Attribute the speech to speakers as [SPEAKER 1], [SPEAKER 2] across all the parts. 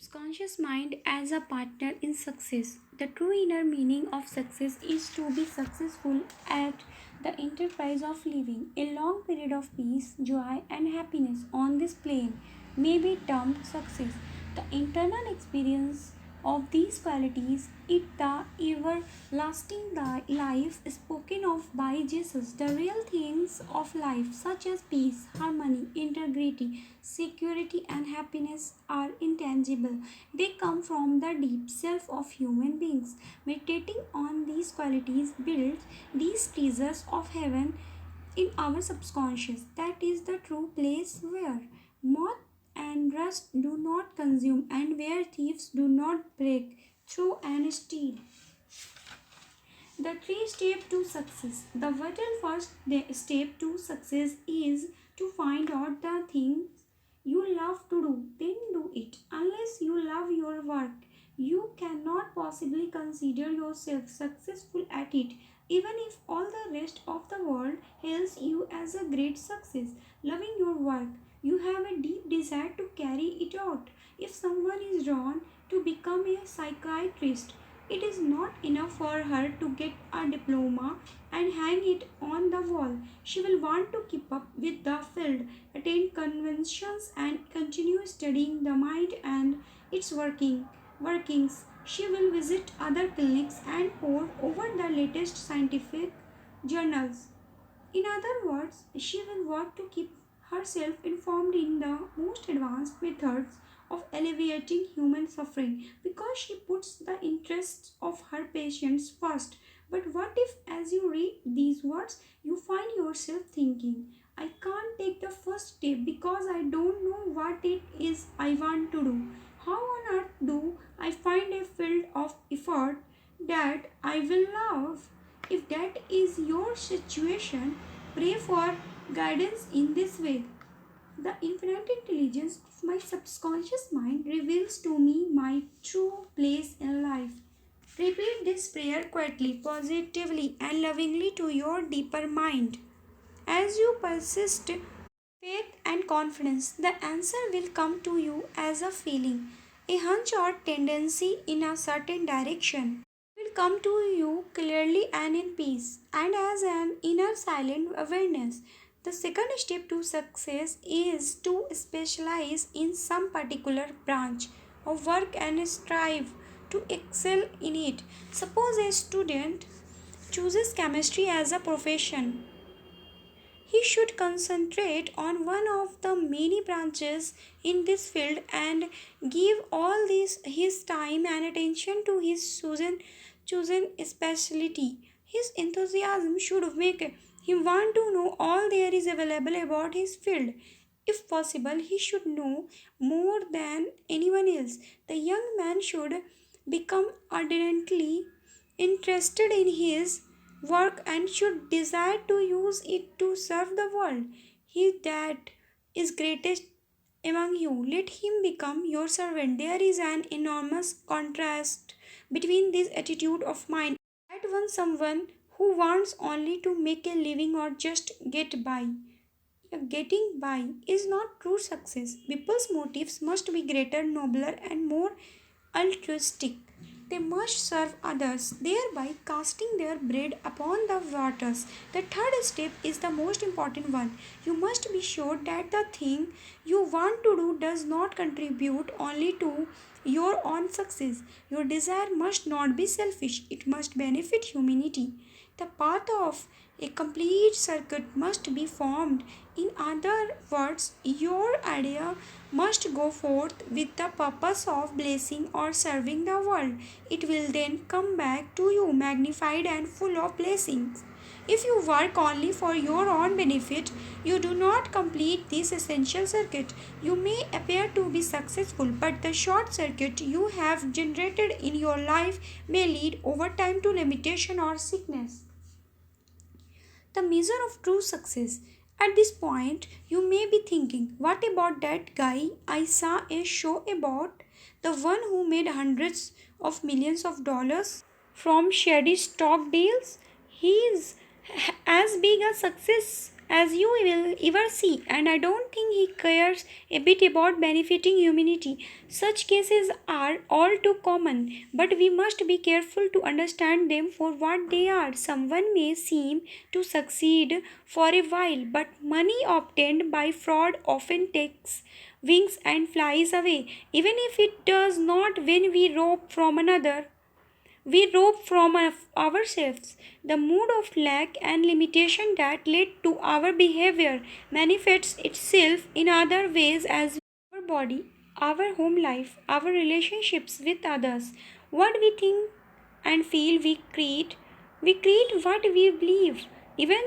[SPEAKER 1] Subconscious mind as a partner in success. The true inner meaning of success is to be successful at the enterprise of living. A long period of peace, joy, and happiness on this plane may be termed success. The internal experience of these qualities is the everlasting life spoken of by Jesus. The real things of life, such as peace, harmony, integrity, security, and happiness, are intangible. They come from the deep self of human beings. Meditating on these qualities builds these treasures of heaven in our subconscious. That is the true place where moth and rust do not consume and where thieves do not break through and steal. The three steps to success. The vital first step to success is to find out the things you love to do, then do it. Unless you love your work, you cannot possibly consider yourself successful at it, even if all the rest of the world hails you as a great success. Loving your work, you have a deep desire to carry it out. If someone is drawn to become a psychiatrist, it is not enough for her to get a diploma and hang it on the wall. She will want to keep up with the field, attend conventions, and continue studying the mind and its workings. She will visit other clinics and pore over the latest scientific journals. In other words, she will work to keep herself informed in the most advanced methods of alleviating human suffering because she puts the interests of her patients first. But what if, as you read these words, you find yourself thinking, I can't take the first step because I don't know what it is I want to do? How on earth do I find a field of effort that I will love? If that is your situation, pray for guidance in this way. The infinite intelligence of my subconscious mind reveals to me my true place in life. Repeat this prayer quietly, positively, and lovingly to your deeper mind. As you persist, faith and confidence, the answer will come to you as a feeling, a hunch or tendency in a certain direction. It will come to you clearly and in peace, and as an inner silent awareness. The second step to success is to specialize in some particular branch of work and strive to excel in it. Suppose a student chooses chemistry as a profession. He should concentrate on one of the many branches in this field and give all this his time and attention to his chosen specialty. His enthusiasm should make him want to know all there is available about his field. If possible, he should know more than anyone else. The young man should become ardently interested in his work and should desire to use it to serve the world. He that is greatest among you, let him become your servant. There is an enormous contrast between this attitude of mind. At once, someone who wants only to make a living or just get by. Getting by is not true success. People's motives must be greater, nobler, and more altruistic. They must serve others, thereby casting their bread upon the waters. The third step is the most important one. You must be sure that the thing you want to do does not contribute only to your own success. Your desire must not be selfish, it must benefit humanity. The path of a complete circuit must be formed. In other words, your idea must go forth with the purpose of blessing or serving the world. It will then come back to you magnified and full of blessings. If you work only for your own benefit, you do not complete this essential circuit. You may appear to be successful, but the short circuit you have generated in your life may lead over time to limitation or sickness. The measure of true success. At this point, you may be thinking, what about that guy I saw a show about? The one who made hundreds of millions of dollars from shady stock deals? He is as big a success as you will ever see, and I don't think he cares a bit about benefiting humanity. Such cases are all too common, but we must be careful to understand them for what they are. Someone may seem to succeed for a while, but money obtained by fraud often takes wings and flies away. Even if it does not when we rob from another, we rob from ourselves. The mood of lack and limitation that led to our behavior manifests itself in other ways as our body, our home life, our relationships with others. What we think and feel, we create. We create what we believe. Even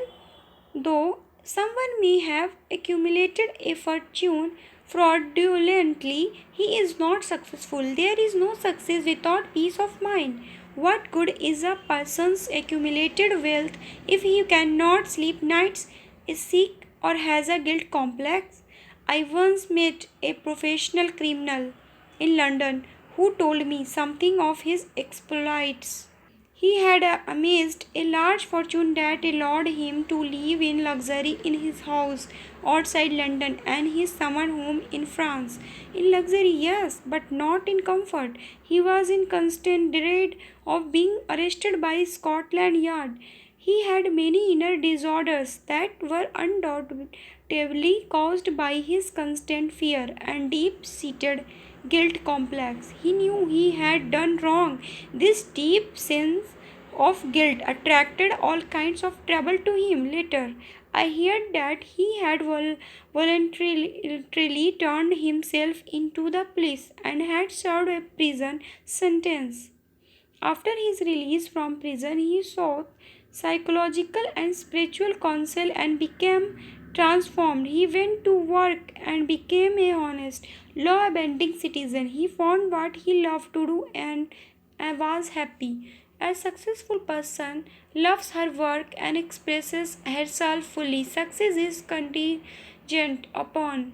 [SPEAKER 1] though someone may have accumulated a fortune fraudulently, he is not successful. There is no success without peace of mind. What good is a person's accumulated wealth if he cannot sleep nights, is sick, or has a guilt complex? I once met a professional criminal in London who told me something of his exploits. He had amassed a large fortune that allowed him to live in luxury in his house outside London and his summer home in France. In luxury, yes, but not in comfort. He was in constant dread of being arrested by Scotland Yard. He had many inner disorders that were undoubtedly caused by his constant fear and deep seated guilt complex. He knew he had done wrong. This deep sense of guilt attracted all kinds of trouble to him. Later, I heard that he had voluntarily turned himself into the police and had served a prison sentence. After his release from prison, he sought psychological and spiritual counsel and became transformed. He went to work and became a honest, law abiding citizen. He found what he loved to do and was happy. A successful person loves her work and expresses herself fully. Success is contingent upon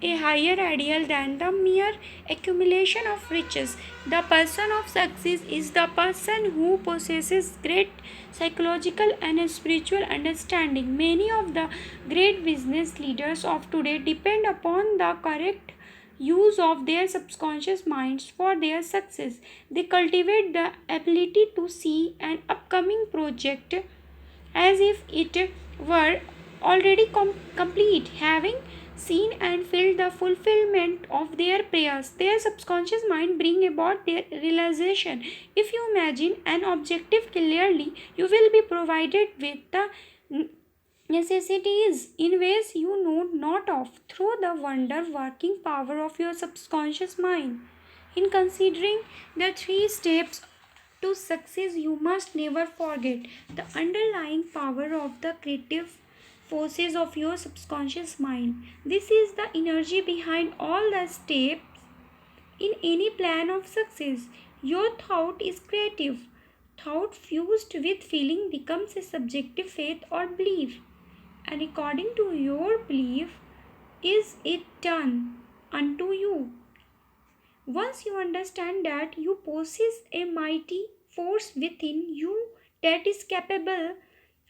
[SPEAKER 1] a higher ideal than the mere accumulation of riches. The person of success is the person who possesses great psychological and spiritual understanding. Many of the great business leaders of today depend upon the correct use of their subconscious minds for their success. They cultivate the ability to see an upcoming project as if it were already complete, having seen and felt the fulfillment of their prayers. Their subconscious mind bring about their realization. If you imagine an objective clearly, you will be provided with the necessities in ways you know not of through the wonder working power of your subconscious mind. In considering the three steps to success, you must never forget the underlying power of the creative forces of your subconscious mind. This is the energy behind all the steps in any plan of success. Your thought is creative. Thought fused with feeling becomes a subjective faith or belief, and according to your belief, is it done unto you. Once you understand that you possess a mighty force within you that is capable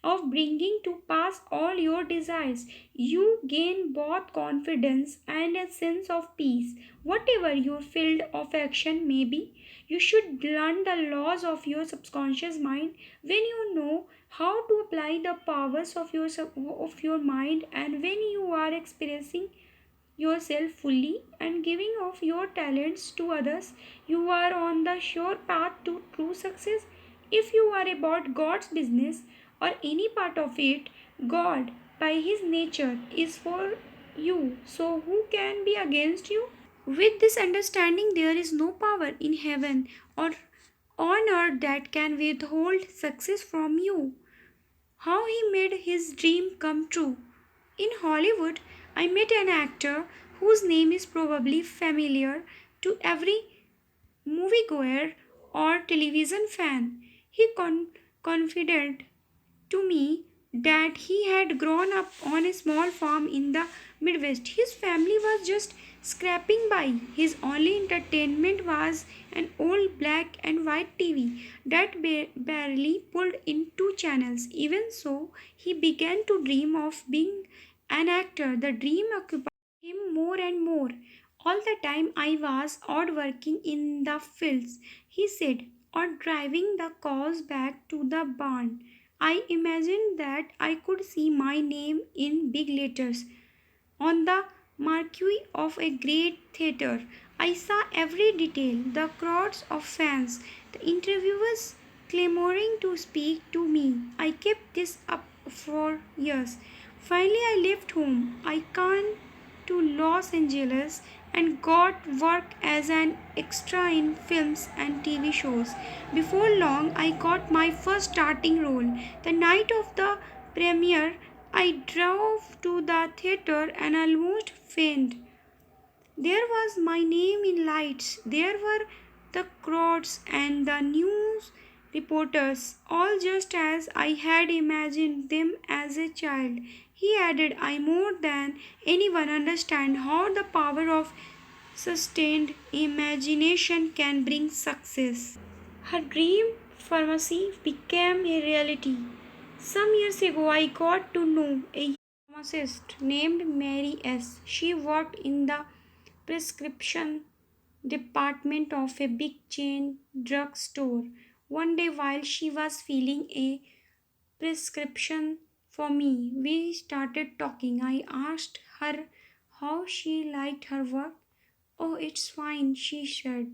[SPEAKER 1] of bringing to pass all your desires, you gain both confidence and a sense of peace. Whatever your field of action may be, you should learn the laws of your subconscious mind. When you know how to apply the powers of your mind, and when you are experiencing yourself fully and giving of your talents to others, you are on the sure path to true success. If you are about God's business or any part of it, God, by His nature, is for you. So, who can be against you? With this understanding, there is no power in heaven or on earth that can withhold success from you. How he made his dream come true. In Hollywood, I met an actor whose name is probably familiar to every moviegoer or television fan. He confided to me that he had grown up on a small farm in the Midwest. His family was just scraping by. His only entertainment was an old black and white TV that barely pulled in two channels. Even so, he began to dream of being an actor. The dream occupied him more and more. All the time I was out working in the fields, he said, or driving the cows back to the barn. I imagined that I could see my name in big letters on the marquee of a great theatre. I saw every detail, the crowds of fans, the interviewers clamoring to speak to me. I kept this up for years. Finally, I left home. I came to Los Angeles and got work as an extra in films and TV shows. Before long, I got my first starting role. The night of the premiere, I drove to the theater and almost fainted. There was my name in lights. There were the crowds and the news reporters, all just as I had imagined them as a child. He added, I more than anyone understand how the power of sustained imagination can bring success. Her dream pharmacy became a reality. Some years ago, I got to know a pharmacist named Mary S. She worked in the prescription department of a big chain drugstore. One day, while she was filling a prescription for me, we started talking. I asked her how she liked her work. Oh, it's fine, she said.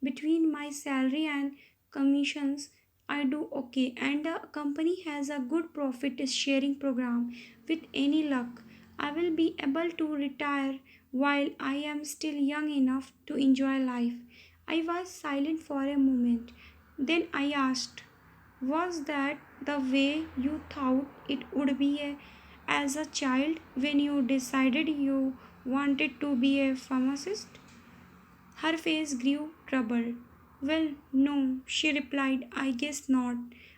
[SPEAKER 1] Between my salary and commissions, I do okay, and the company has a good profit sharing program. With any luck, I will be able to retire while I am still young enough to enjoy life. I was silent for a moment. Then I asked, was that the way you thought it would be as a child when you decided you wanted to be a pharmacist? Her face grew troubled. Well, no, she replied, I guess not.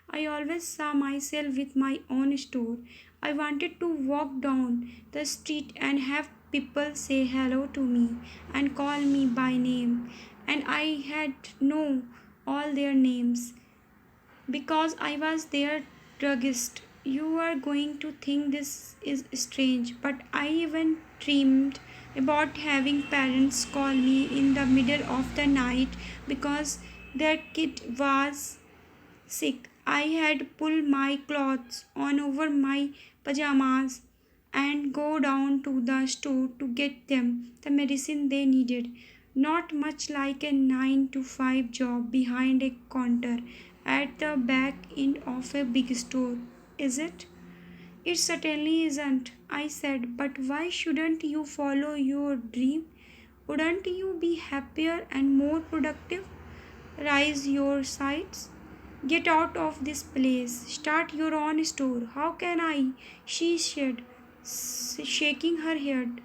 [SPEAKER 1] I always saw myself with my own store. I wanted to walk down the street and have people say hello to me and call me by name. And I had know all their names because I was their druggist. You are going to think this is strange, but I even dreamed about having parents call me in the middle of the night because their kid was sick. I had pulled my clothes on over my pajamas and go down to the store to get them the medicine they needed. Not much like a 9 to 5 job behind a counter at the back end of a big store, is it? It certainly isn't, I said, but why shouldn't you follow your dream? Wouldn't you be happier and more productive? Raise your sights. Get out of this place. Start your own store. How can I? She said, shaking her head.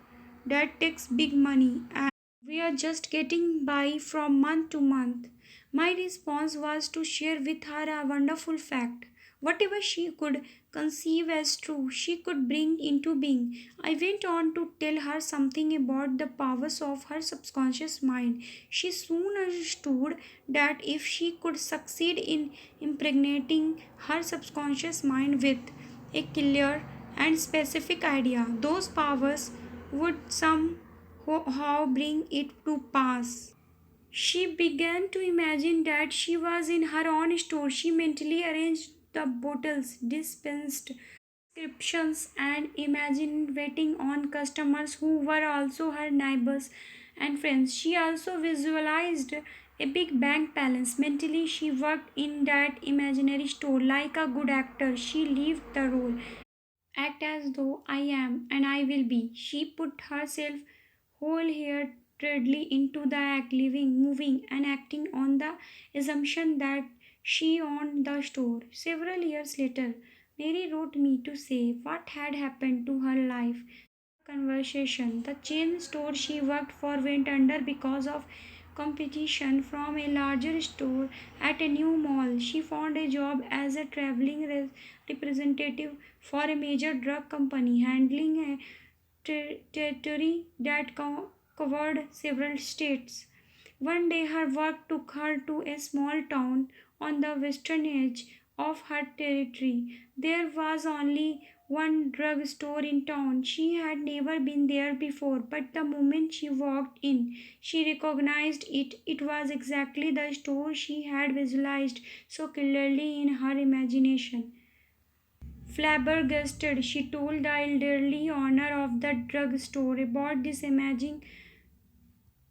[SPEAKER 1] That takes big money, and we are just getting by from month to month. My response was to share with her a wonderful fact. Whatever she could conceive as true, she could bring into being. I went on to tell her something about the powers of her subconscious mind. She soon understood that if she could succeed in impregnating her subconscious mind with a clear and specific idea, those powers would somehow bring it to pass. She began to imagine that she was in her own store. She mentally arranged the bottles, dispensed prescriptions, and imagined waiting on customers who were also her neighbors and friends. She also visualized a big bank balance. Mentally, she worked in that imaginary store like a good actor. She lived the role. Act as though I am and I will be. She put herself wholeheartedly into the act, living, moving, and acting on the assumption that she owned the store. Several years later, Mary wrote me to say what had happened to her life. Conversation. The chain store she worked for went under because of competition from a larger store at a new mall. She found a job as a traveling representative for a major drug company, handling a territory that covered several states. One day her work took her to a small town on the western edge of her territory. There was only one drug store in town. She had never been there before, but the moment she walked in, she recognized it. It was exactly the store she had visualized so clearly in her imagination. Flabbergasted, she told the elderly owner of the drug store about this amazing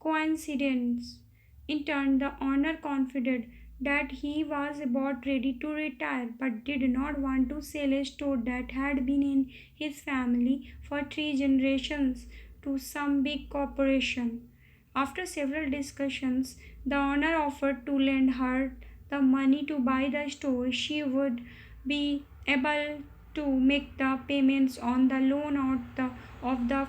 [SPEAKER 1] coincidence. In turn, the owner confided that he was about ready to retire but did not want to sell a store that had been in his family for 3 generations to some big corporation. After several discussions, the owner offered to lend her the money to buy the store. She would be able to make the payments on the loan of the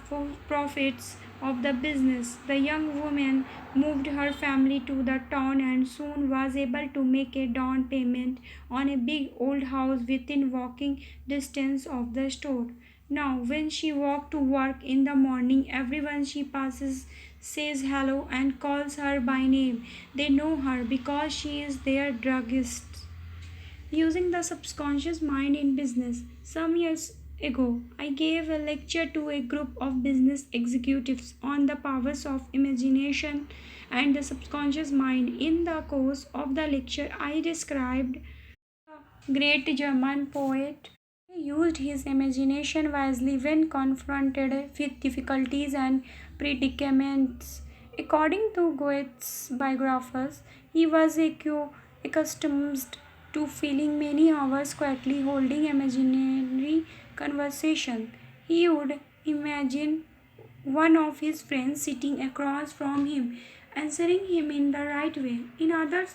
[SPEAKER 1] profits of the business. The young woman moved her family to the town and soon was able to make a down payment on a big old house within walking distance of the store. Now, when she walks to work in the morning, everyone she passes says hello and calls her by name. They know her because she is their druggist. Using the subconscious mind in business. Some years ago, I gave a lecture to a group of business executives on the powers of imagination and the subconscious mind. In the course of the lecture, I described the great German poet. He used his imagination wisely when confronted with difficulties and predicaments. According to Goethe's biographers, he was accustomed to filling many hours quietly holding imaginary conversation. He would imagine one of his friends sitting across from him, answering him in the right way. In other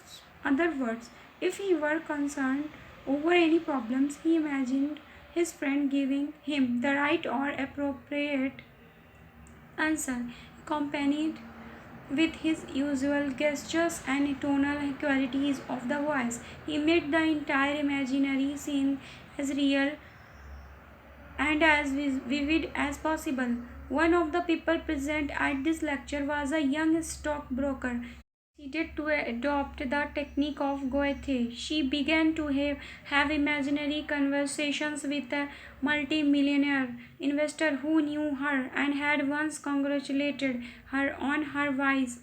[SPEAKER 1] words, if he were concerned over any problems, he imagined his friend giving him the right or appropriate answer, accompanied with his usual gestures and tonal qualities of the voice. He made the entire imaginary scene as real and as vivid as possible. One of the people present at this lecture was a young stockbroker. She decided to adopt the technique of Goethe. She began to have imaginary conversations with a multi-millionaire investor who knew her and had once congratulated her on her wise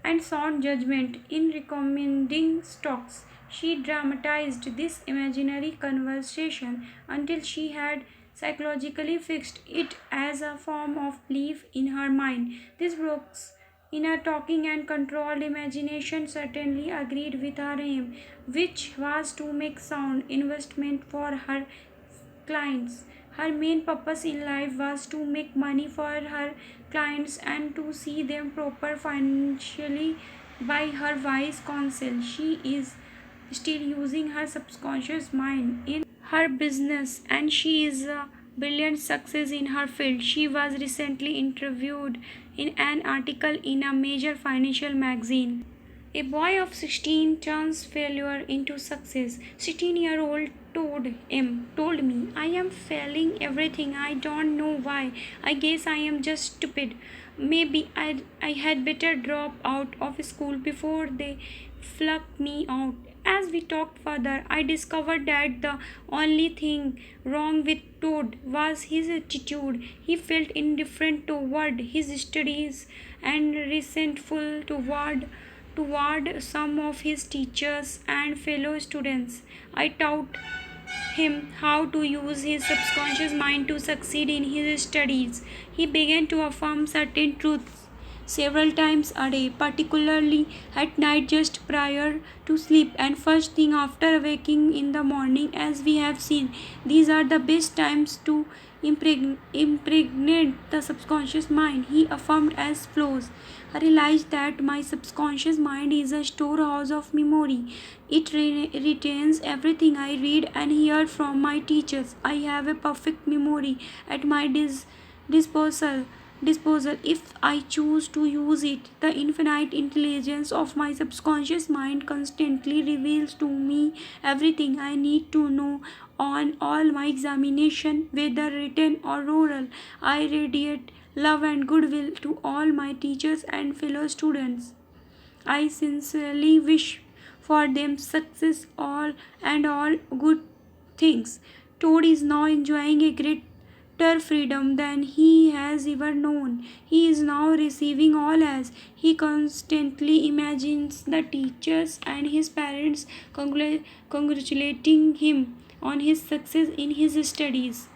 [SPEAKER 1] and sound judgment in recommending stocks. She dramatized this imaginary conversation until she had psychologically fixed it as a form of belief in her mind. This Brooks, in her talking and controlled imagination, certainly agreed with her aim, which was to make sound investment for her clients. Her main purpose in life was to make money for her clients and to see them proper financially. By her wise counsel, she is still using her subconscious mind in her business and she is a brilliant success in her field. She was recently interviewed in an article in a major financial magazine. A boy of 16 turns failure into success. 16-year-old told me, I am failing everything. I don't know why. I guess I am just stupid. Maybe I had better drop out of school before they flunk me out. As we talked further, I discovered that the only thing wrong with Todd was his attitude. He felt indifferent toward his studies and resentful toward some of his teachers and fellow students. I taught him how to use his subconscious mind to succeed in his studies. He began to affirm certain truths several times a day, particularly at night just prior to sleep and first thing after waking in the morning. As we have seen, these are the best times to impregnate the subconscious mind. He affirmed as follows: I realized that my subconscious mind is a storehouse of memory. It retains everything I read and hear from my teachers. I have a perfect memory at my disposal disposal if I choose to use it. The infinite intelligence of my subconscious mind constantly reveals to me everything I need to know on all my examination, whether written or oral. I radiate love and goodwill to all my teachers and fellow students. I sincerely wish for them success all good things. Toad is now enjoying a greater freedom than he has ever known. He is now receiving all as he constantly imagines the teachers and his parents congratulating him on his success in his studies.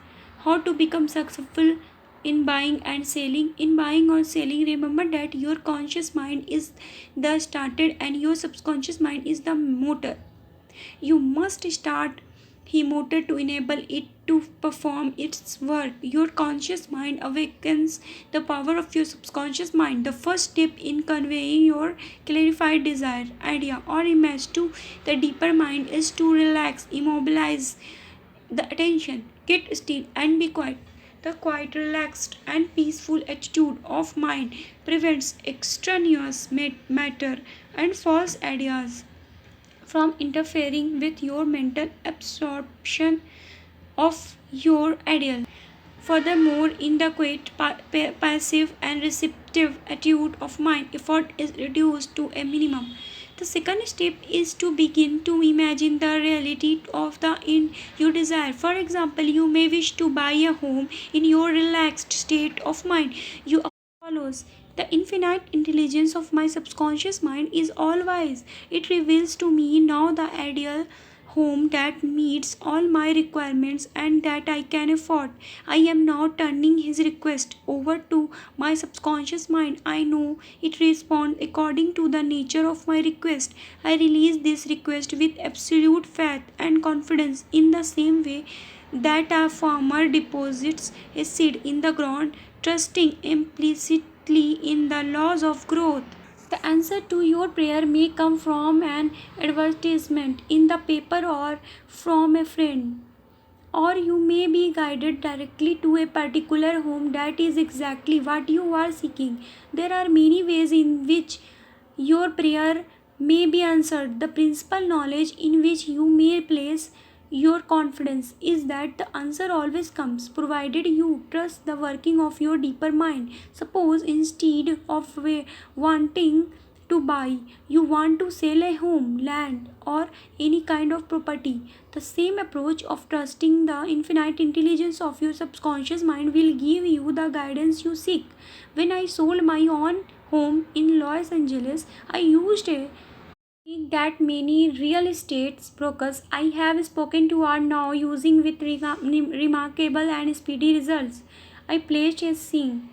[SPEAKER 1] How to become successful in buying and selling? In buying or selling, remember that your conscious mind is the starter and your subconscious mind is the motor. You must start the motor to enable it to perform its work. Your conscious mind awakens the power of your subconscious mind. The first step in conveying your clarified desire, idea, or image to the deeper mind is to relax, immobilize the attention, get still, and be quiet. The quiet, relaxed, and peaceful attitude of mind prevents extraneous matter and false ideas from interfering with your mental absorption of your ideal. Furthermore, in the quiet, passive, and receptive attitude of mind, effort is reduced to a minimum. The second step is to begin to imagine the reality of the end you desire. For example, you may wish to buy a home. In your relaxed state of mind, you follows. The infinite intelligence of my subconscious mind is all wise. It reveals to me now the ideal home that meets all my requirements and that I can afford. I am now turning his request over to my subconscious mind. I know it responds according to the nature of my request. I release this request with absolute faith and confidence in the same way that a farmer deposits a seed in the ground, trusting implicitly in the laws of growth. The answer to your prayer may come from an advertisement in the paper or from a friend, or you may be guided directly to a particular home that is exactly what you are seeking. There are many ways in which your prayer may be answered. The principal knowledge in which you may place your confidence is that the answer always comes, provided you trust the working of your deeper mind. Suppose instead of wanting to buy, you want to sell a home, land, or any kind of property. The same approach of trusting the infinite intelligence of your subconscious mind will give you the guidance you seek. When I sold my own home in Los Angeles, I used a that many real estate brokers I have spoken to are now using with remarkable and speedy results. I placed a sign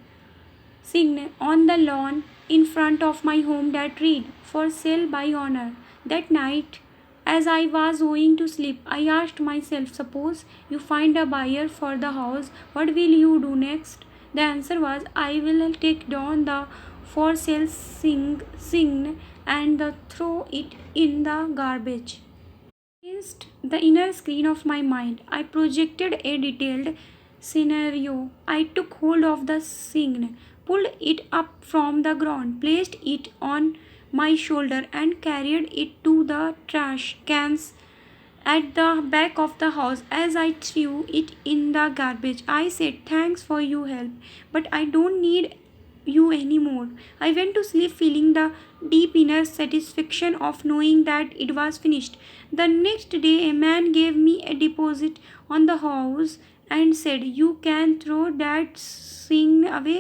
[SPEAKER 1] on the lawn in front of my home that read, "For sale by owner." That night, as I was going to sleep, I asked myself, suppose you find a buyer for the house, what will you do next? The answer was, I will take down the for sale sign and throw it in the garbage. Against the inner screen of my mind, I projected a detailed scenario. I took hold of the sign, pulled it up from the ground, placed it on my shoulder, and carried it to the trash cans at the back of the house. As I threw it in the garbage, I said, "Thanks for your help, but I don't need you anymore." I went to sleep feeling the deep inner satisfaction of knowing that it was finished. The next day, a man gave me a deposit on the house and said, "You can throw that thing away.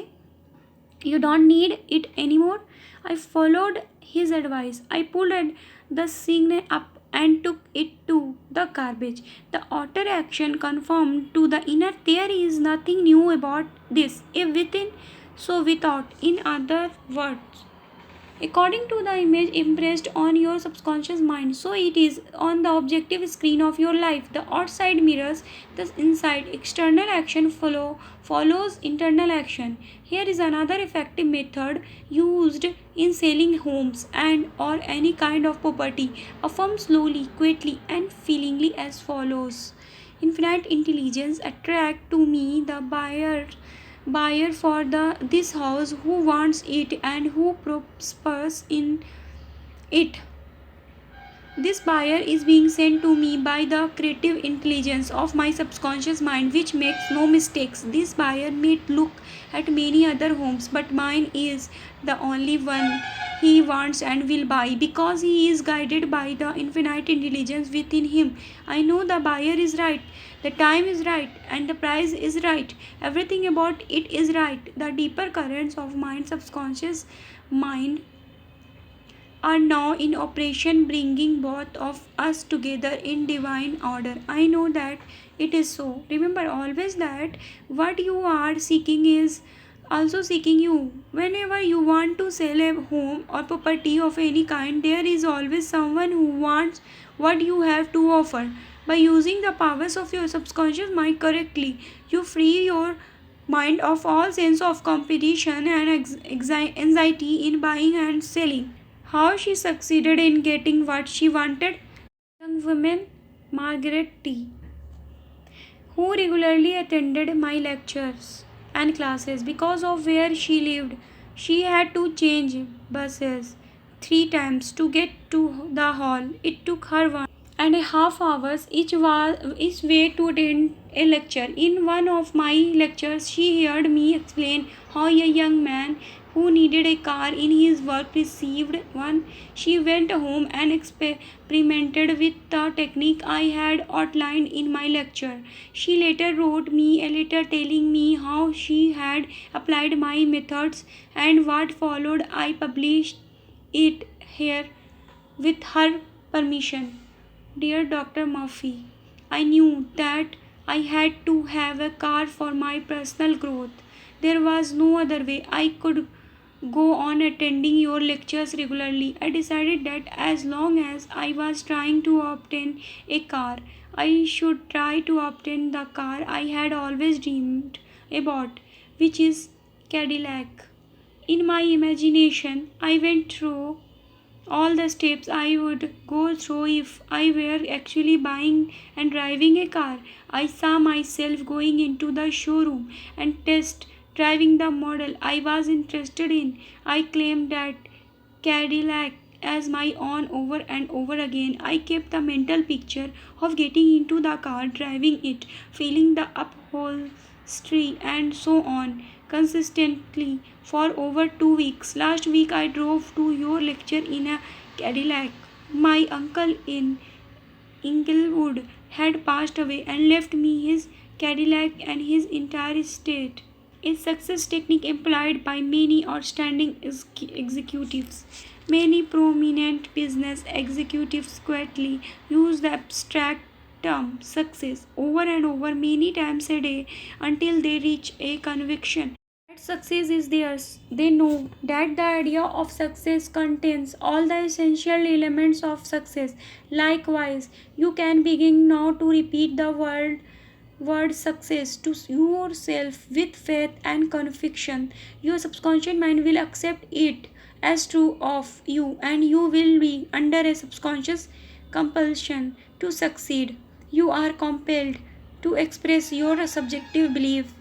[SPEAKER 1] You don't need it anymore." I followed his advice. I pulled the sign up and took it to the garbage. The outer action confirmed to the inner there is nothing new about this. If within, so without. In other words, according to the image impressed on your subconscious mind, so it is on the objective screen of your life. The outside mirrors the inside. External action follows internal action. Here is another effective method used in selling homes and or any kind of property. Affirm slowly, quietly, and feelingly as follows. Infinite intelligence attract to me the buyer for this house who wants it and who prospers in it. This buyer is being sent to me by the creative intelligence of my subconscious mind, which makes no mistakes. This buyer may look at many other homes, but mine is the only one he wants and will buy because he is guided by the infinite intelligence within him. I know the buyer is right, the time is right, and the price is right. Everything about it is right. The deeper currents of my subconscious mind are now in operation, bringing both of us together in divine order. I know that it is so. Remember always that what you are seeking is also seeking you. Whenever you want to sell a home or property of any kind, there is always someone who wants what you have to offer. By using the powers of your subconscious mind correctly, you free your mind of all sense of competition and anxiety in buying and selling. How she succeeded in getting what she wanted? Young woman Margaret T., who regularly attended my lectures and classes because of where she lived. She had to change buses 3 times to get to the hall. It took her 1.5 hours each way to attend a lecture. In one of my lectures, she heard me explain how a young man who needed a car in his work received one. She went home and experimented with the technique I had outlined in my lecture. She later wrote me a letter telling me how she had applied my methods and what followed. I published it here with her permission. Dear Dr. Murphy, I knew that I had to have a car for my personal growth. There was no other way I could go on attending your lectures regularly. I decided that as long as I was trying to obtain a car, I should try to obtain the car I had always dreamed about, which is Cadillac. In my imagination, I went through all the steps I would go through if I were actually buying and driving a car. I saw myself going into the showroom and test driving the model I was interested in. I claimed that Cadillac as my own over and over again. I kept the mental picture of getting into the car, driving it, feeling the upholstery, and so on consistently for over 2 weeks. Last week I drove to your lecture in a Cadillac. My uncle in Inglewood had passed away and left me his Cadillac and his entire estate. A success technique employed by many outstanding executives. Many prominent business executives quietly use the abstract term success over and over many times a day until they reach a conviction that success is theirs. They know that the idea of success contains all the essential elements of success. Likewise, you can begin now to repeat the word success to yourself with faith and conviction. Your subconscious mind will accept it as true of you, and you will be under a subconscious compulsion to succeed. You are compelled to express your subjective belief,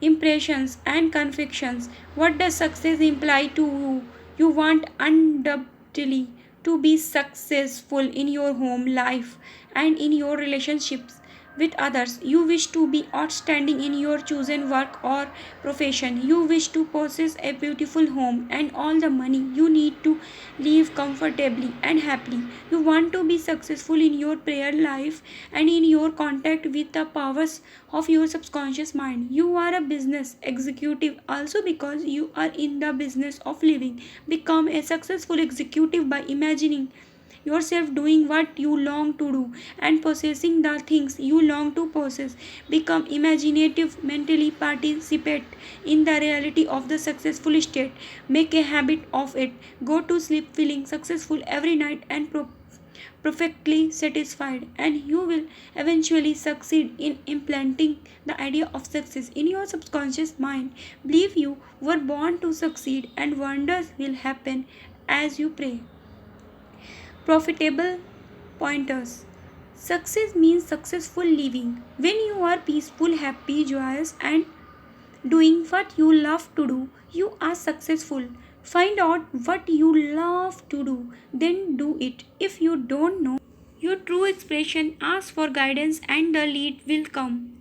[SPEAKER 1] impressions, and convictions. What does success imply to you? You want undoubtedly to be successful in your home life and in your relationships with others. You wish to be outstanding in your chosen work or profession. You wish to possess a beautiful home and all the money you need to live comfortably and happily. You want to be successful in your prayer life and in your contact with the powers of your subconscious mind. You are a business executive also because you are in the business of living. Become a successful executive by imagining yourself doing what you long to do and possessing the things you long to possess. Become imaginative, mentally participate in the reality of the successful state. Make a habit of it. Go to sleep feeling successful every night and perfectly satisfied, and you will eventually succeed in implanting the idea of success in your subconscious mind. Believe you were born to succeed, and wonders will happen as you pray. Profitable pointers. Success means successful living. When you are peaceful, happy, joyous, and doing what you love to do, you are successful. Find out what you love to do, then do it. If you don't know your true expression, ask for guidance and the lead will come.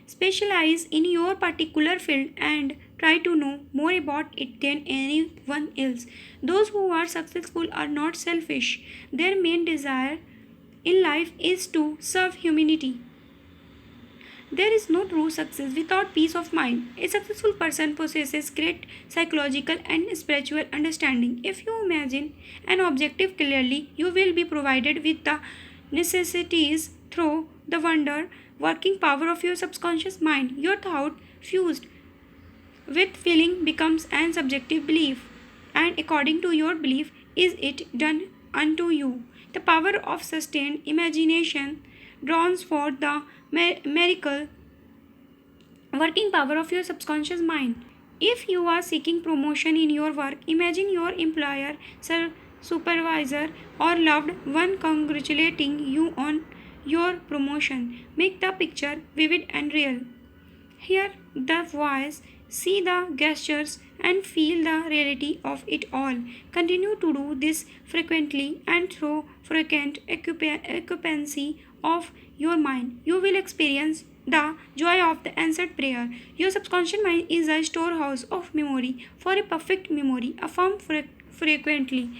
[SPEAKER 1] Specialize in your particular field and try to know more about it than anyone else. Those who are successful are not selfish. Their main desire in life is to serve humanity. There is no true success without peace of mind. A successful person possesses great psychological and spiritual understanding. If you imagine an objective clearly, you will be provided with the necessities through the wonder working power of your subconscious mind. Your thought fused with feeling becomes an subjective belief, and according to your belief, is it done unto you. The power of sustained imagination draws forth the miracle working power of your subconscious mind. If you are seeking promotion in your work, imagine your employer, supervisor, or loved one congratulating you on your promotion. Make the picture vivid and real. Hear the voice, see the gestures, and feel the reality of it all. Continue to do this frequently and through frequent occupancy of your mind. You will experience the joy of the answered prayer. Your subconscious mind is a storehouse of memory. For a perfect memory, affirm frequently.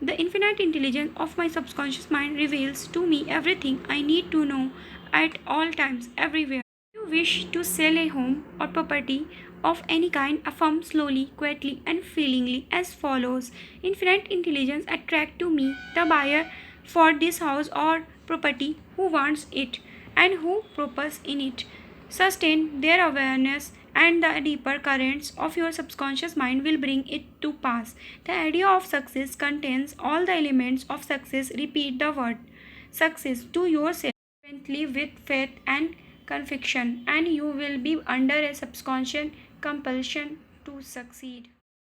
[SPEAKER 1] The infinite intelligence of my subconscious mind reveals to me everything I need to know at all times, everywhere. If you wish to sell a home or property of any kind, affirm slowly, quietly, and feelingly as follows. Infinite intelligence attract to me the buyer for this house or property who wants it and who propose in it. Sustain their awareness and the deeper currents of your subconscious mind will bring it to pass. The idea of success contains all the elements of success. Repeat the word success to yourself frequently with faith and conviction, and you will be under a subconscious compulsion to succeed.